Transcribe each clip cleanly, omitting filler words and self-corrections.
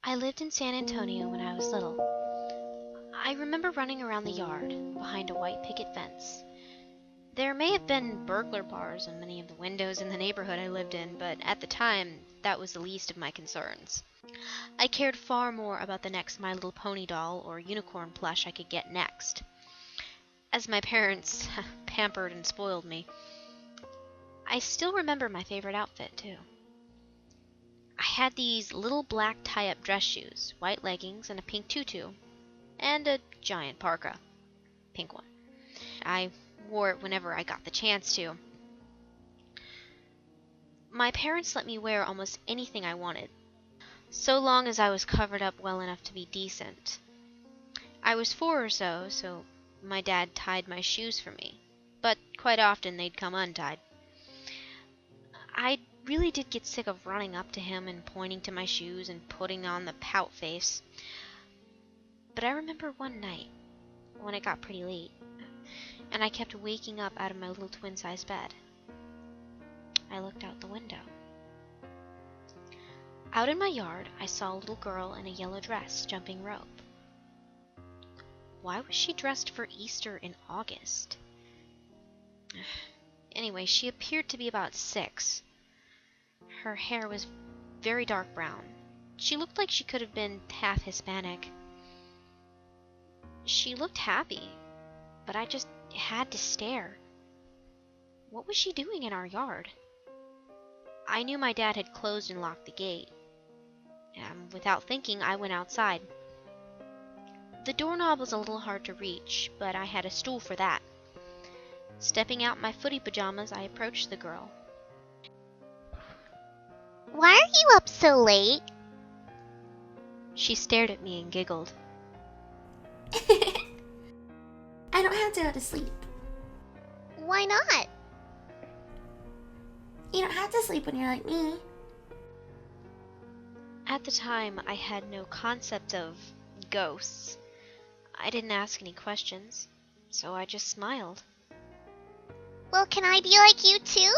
I lived in San Antonio when I was little. I remember running around the yard behind a white picket fence. There may have been burglar bars in many of the windows in the neighborhood I lived in, but at the time, that was the least of my concerns. I cared far more about the next My Little Pony doll or unicorn plush I could get next. As my parents pampered and spoiled me, I still remember my favorite outfit, too. I had these little black tie-up dress shoes, white leggings, and a pink tutu, and a giant parka. Pink one. I wore it whenever I got the chance to. My parents let me wear almost anything I wanted, so long as I was covered up well enough to be decent. I was 4 or so my dad tied my shoes for me, but quite often they'd come untied. I really did get sick of running up to him and pointing to my shoes and putting on the pout face. But I remember one night, when it got pretty late, and I kept waking up out of my little twin-sized bed. I looked out the window. Out in my yard, I saw a little girl in a yellow dress jumping rope. Why was she dressed for Easter in August? Anyway, she appeared to be about 6. Her hair was very dark brown. She looked like she could have been half Hispanic. She looked happy, but I just had to stare. What was she doing in our yard? I knew my dad had closed and locked the gate. Without thinking, I went outside. The doorknob was a little hard to reach, but I had a stool for that. Stepping out in my footy pajamas, I approached the girl. Why are you up so late? She stared at me and giggled. I don't have to go to sleep. Why not? You don't have to sleep when you're like me. At the time, I had no concept of ghosts. I didn't ask any questions, so I just smiled. Well, can I be like you too?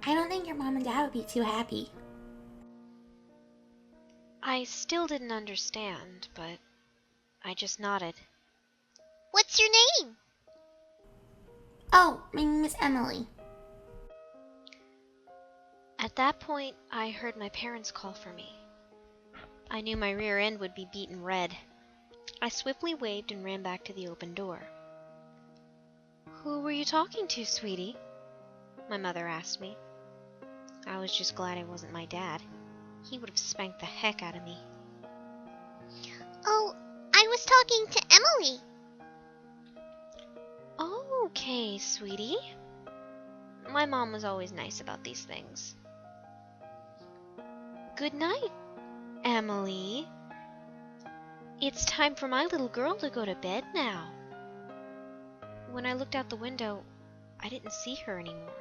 I don't think your mom and dad would be too happy. I still didn't understand, but I just nodded. What's your name? Oh, my name is Emily. At that point, I heard my parents call for me. I knew my rear end would be beaten red. I swiftly waved and ran back to the open door. "Who were you talking to, sweetie?" my mother asked me. I was just glad I wasn't my dad. He would have spanked the heck out of me. Oh, I was talking to Emily. Okay, sweetie. My mom was always nice about these things. Good night, Emily. It's time for my little girl to go to bed now. When I looked out the window, I didn't see her anymore.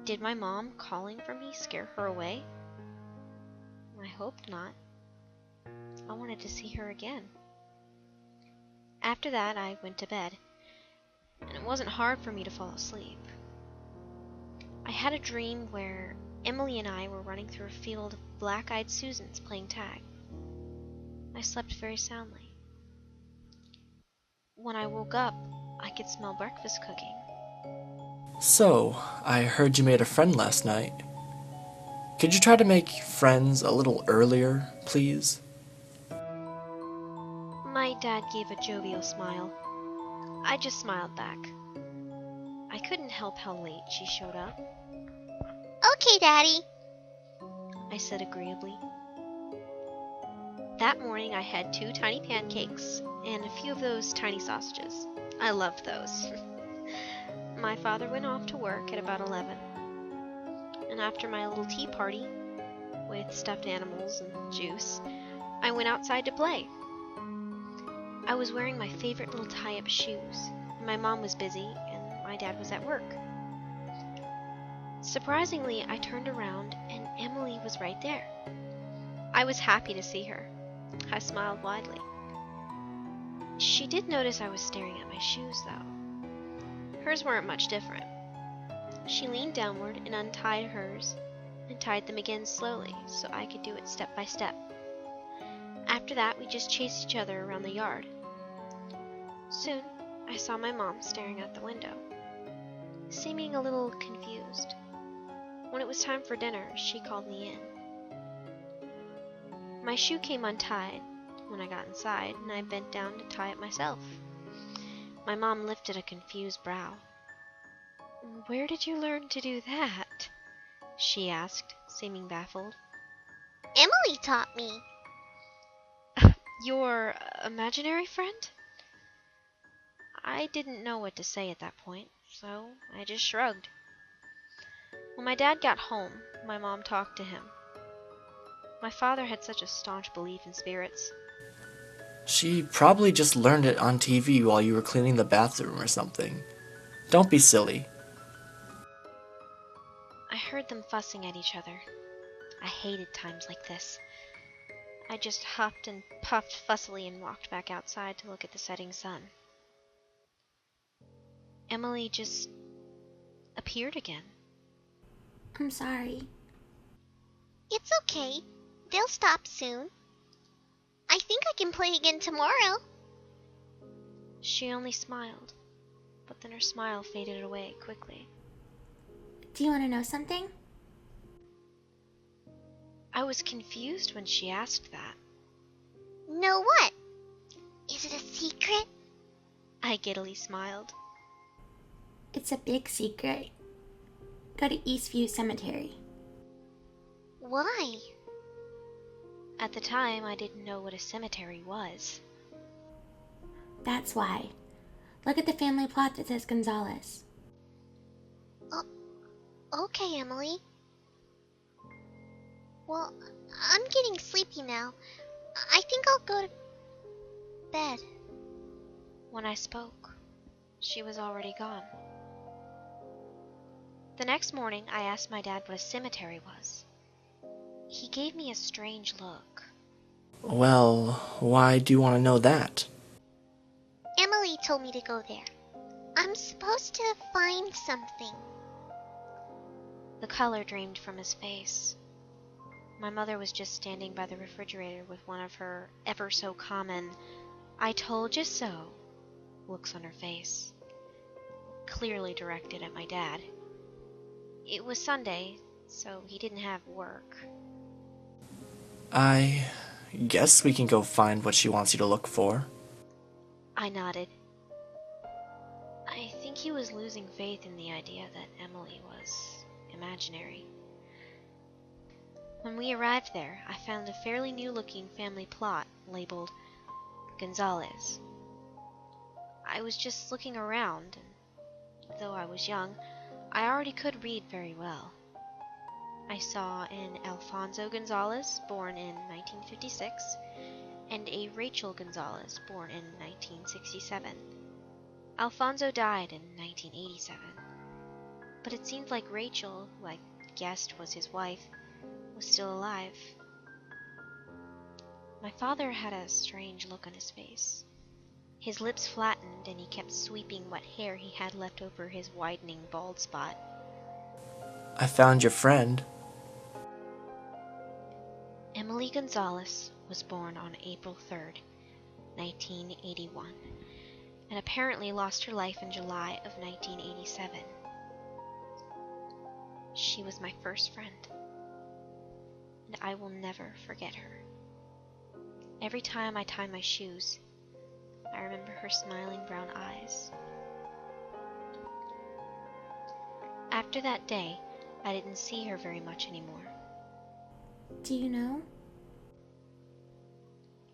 Did my mom calling for me scare her away? I hoped not. I wanted to see her again. After that, I went to bed, and it wasn't hard for me to fall asleep. I had a dream where Emily and I were running through a field of black-eyed Susans playing tag. I slept very soundly. When I woke up, I could smell breakfast cooking. So, I heard you made a friend last night. Could you try to make friends a little earlier, please? My dad gave a jovial smile. I just smiled back. I couldn't help how late she showed up, Okay, Daddy. I said agreeably. That morning I had 2 tiny pancakes and a few of those tiny sausages. I loved those. My father went off to work at about 11. And after my little tea party, with stuffed animals and juice, I went outside to play. I was wearing my favorite little tie-up shoes. My mom was busy, and my dad was at work. Surprisingly, I turned around, and Emily was right there. I was happy to see her. I smiled widely. She did notice I was staring at my shoes, though. Hers weren't much different. She leaned downward and untied hers, and tied them again slowly so I could do it step by step. After that, we just chased each other around the yard. Soon, I saw my mom staring out the window, seeming a little confused. When it was time for dinner, she called me in. My shoe came untied when I got inside, and I bent down to tie it myself. My mom lifted a confused brow. "Where did you learn to do that?" she asked, seeming baffled. Emily taught me. "Your imaginary friend?" I didn't know what to say at that point, so I just shrugged. When my dad got home, my mom talked to him. My father had such a staunch belief in spirits. She probably just learned it on TV while you were cleaning the bathroom or something. Don't be silly. I heard them fussing at each other. I hated times like this. I just huffed and puffed fussily and walked back outside to look at the setting sun. Emily just appeared again. I'm sorry. It's okay. They'll stop soon. I think I can play again tomorrow. She only smiled, but then her smile faded away quickly. Do you want to know something? I was confused when she asked that. Know what? Is it a secret? I giddily smiled. It's a big secret. Go to Eastview Cemetery. Why? At the time, I didn't know what a cemetery was. That's why. Look at the family plot that says Gonzalez. Okay, Emily. Well, I'm getting sleepy now. I think I'll go to bed. When I spoke, she was already gone. The next morning, I asked my dad what a cemetery was. He gave me a strange look. Well, why do you want to know that? Emily told me to go there. I'm supposed to find something. The color drained from his face. My mother was just standing by the refrigerator with one of her ever so common "I told you so" looks on her face, clearly directed at my dad. It was Sunday, so he didn't have work. I guess we can go find what she wants you to look for. I nodded. I think he was losing faith in the idea that Emily was imaginary. When we arrived there, I found a fairly new-looking family plot labeled Gonzalez. I was just looking around, and though I was young, I already could read very well. I saw an Alfonso Gonzalez, born in 1956, and a Rachel Gonzalez, born in 1967. Alfonso died in 1987, but it seemed like Rachel, who I guessed was his wife, was still alive. My father had a strange look on his face. His lips flattened, and he kept sweeping what hair he had left over his widening bald spot. I found your friend. Emily Gonzalez was born on April 3rd, 1981, and apparently lost her life in July of 1987. She was my first friend, and I will never forget her. Every time I tie my shoes, I remember her smiling brown eyes. After that day, I didn't see her very much anymore. Do you know?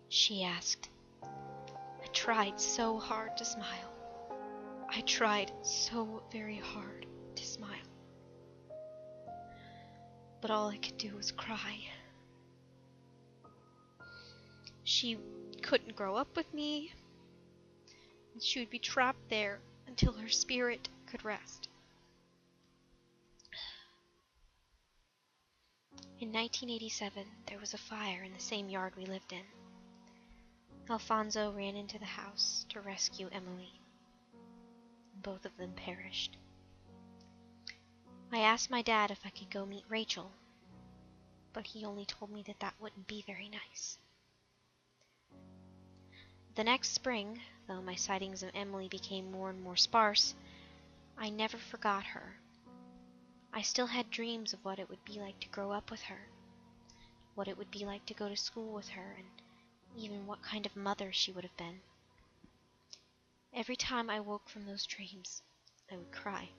She asked. I tried so hard to smile. I tried so very hard to smile. But all I could do was cry. She couldn't grow up with me, and she would be trapped there until her spirit could rest. In 1987, there was a fire in the same yard we lived in. Alfonso ran into the house to rescue Emily. Both of them perished. I asked my dad if I could go meet Rachel, but he only told me that that wouldn't be very nice. The next spring, though my sightings of Emily became more and more sparse, I never forgot her. I still had dreams of what it would be like to grow up with her, what it would be like to go to school with her, and even what kind of mother she would have been. Every time I woke from those dreams, I would cry.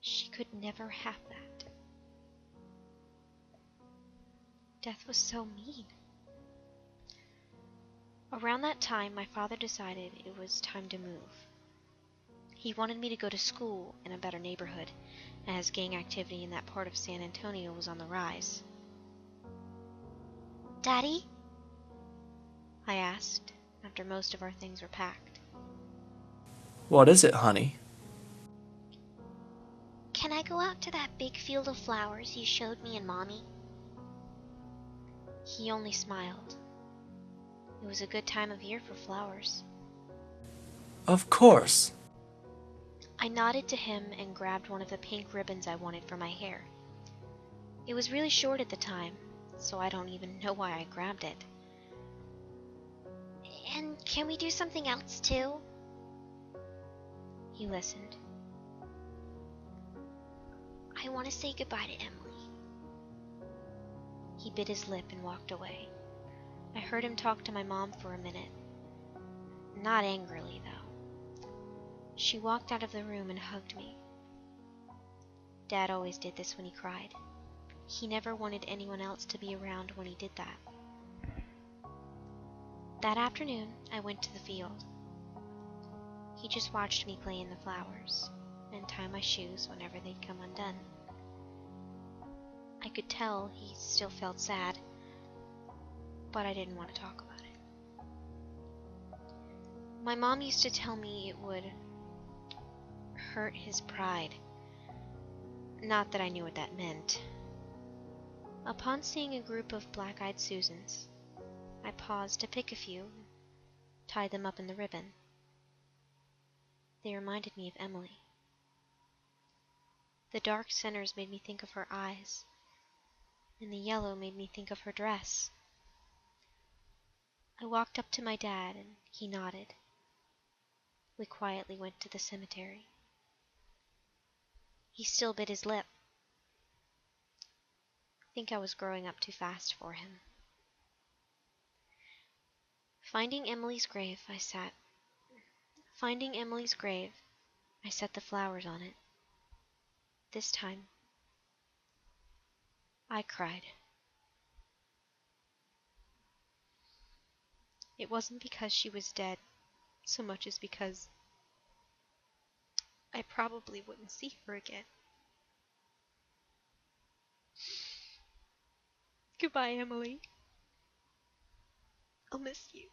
She could never have that. Death was so mean. Around that time, my father decided it was time to move. He wanted me to go to school in a better neighborhood, as gang activity in that part of San Antonio was on the rise. Daddy? I asked, after most of our things were packed. What is it, honey? Can I go out to that big field of flowers you showed me and Mommy? He only smiled. It was a good time of year for flowers. Of course. I nodded to him and grabbed one of the pink ribbons I wanted for my hair. It was really short at the time, so I don't even know why I grabbed it. And can we do something else too? He listened. I want to say goodbye to Emily. He bit his lip and walked away. I heard him talk to my mom for a minute. Not angrily, though. She walked out of the room and hugged me. Dad always did this when he cried. He never wanted anyone else to be around when he did that. That afternoon, I went to the field. He just watched me play in the flowers and tie my shoes whenever they'd come undone. I could tell he still felt sad, but I didn't want to talk about it. My mom used to tell me it would hurt his pride. Not that I knew what that meant. Upon seeing a group of black-eyed Susans, I paused to pick a few, tied them up in the ribbon. They reminded me of Emily. The dark centers made me think of her eyes, and the yellow made me think of her dress. I walked up to my dad, and he nodded. We quietly went to the cemetery. He still bit his lip. I think I was growing up too fast for him. Finding Emily's grave, I set the flowers on it. This time, I cried. It wasn't because she was dead, so much as because I probably wouldn't see her again. Goodbye, Emily. I'll miss you.